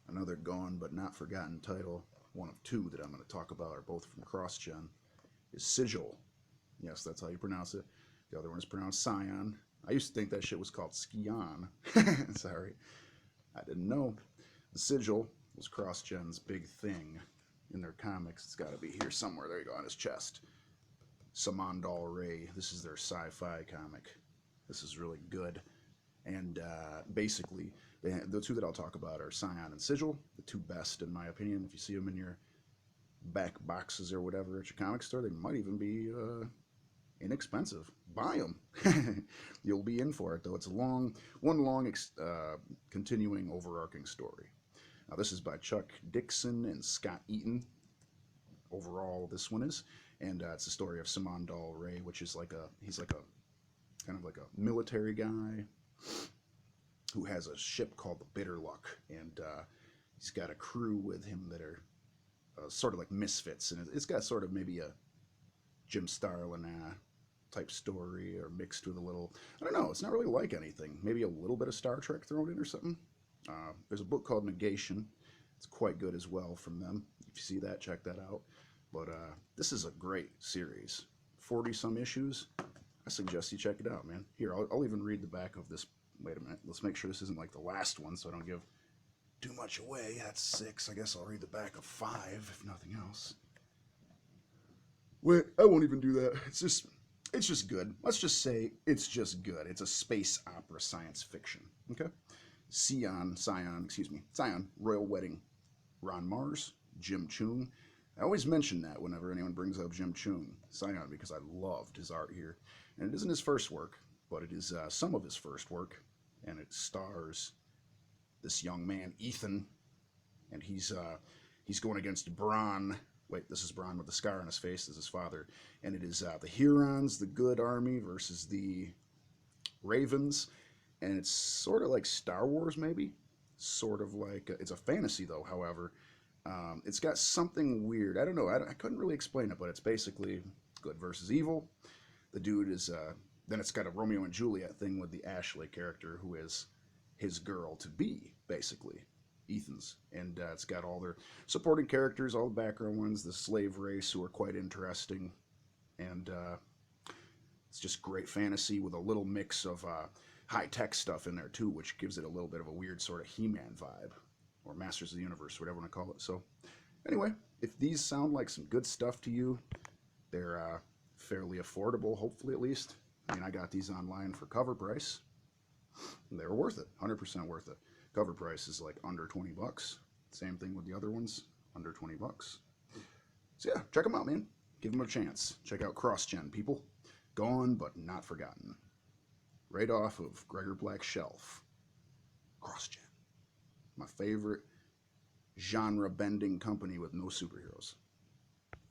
Another gone but not forgotten title, one of two that I'm going to talk about, are both from Crossgen, is Sigil. Yes, that's how you pronounce it. The other one is pronounced Scion. I used to think that shit was called Scion. Sorry. I didn't know. The Sigil was Crossgen's big thing in their comics. It's got to be here somewhere. There you go, on his chest. Samandal Ray. This is their sci-fi comic. This is really good. And basically, the two that I'll talk about are Scion and Sigil, the two best in my opinion. If you see them in your back boxes or whatever at your comic store, they might even be inexpensive. Buy them. You'll be in for it, though. It's a one long continuing overarching story. Now, this is by Chuck Dixon and Scott Eaton. Overall, this one is. And it's the story of Samandal Ray, which is he's like a kind of like a military guy who has a ship called the Bitter Luck, and he's got a crew with him that are sort of like misfits, and it's got sort of maybe a Jim Starlin type story, or mixed with a little, I don't know, it's not really like anything, maybe a little bit of Star Trek thrown in or something. There's a book called Negation. It's quite good as well from them. If you see that, check that out. But this is a great series. 40-some issues. I suggest you check it out, man. Here, I'll even read the back of this. Wait a minute. Let's make sure this isn't like the last one so I don't give too much away. That's 6. I guess I'll read the back of 5, if nothing else. Wait, I won't even do that. It's just good. Let's just say it's just good. It's a space opera science fiction. Okay? Scion, Royal Wedding. Ron Mars, Jim Choon. I always mention that whenever anyone brings up Jim Choon, Scion, because I loved his art here. And it isn't his first work, but it is some of his first work. And it stars this young man, Ethan, and he's going against Bronn. Wait, this is Bronn with the scar on his face. This is his father. And it is the Hurons, the good army, versus the Ravens. And it's sort of like Star Wars, maybe. Sort of like, it's a fantasy, though, however. It's got something weird. I don't know. I couldn't really explain it, but it's basically good versus evil. The dude is, then it's got a Romeo and Juliet thing with the Ashley character, who is his girl to be, basically. Ethan's. And it's got all their supporting characters, all the background ones, the slave race, who are quite interesting. And it's just great fantasy with a little mix of high-tech stuff in there, too, which gives it a little bit of a weird sort of He-Man vibe. Or Masters of the Universe, whatever you want to call it. So, anyway, if these sound like some good stuff to you, they're fairly affordable, hopefully at least. I mean, I got these online for cover price. They were worth it, 100% worth it. Cover price is like under 20 bucks. Same thing with the other ones, under 20 bucks. So yeah, check them out, man. Give them a chance. Check out Crossgen, people. Gone but not forgotten. Right off of Gregor Black's shelf. Crossgen. My favorite genre-bending company with no superheroes.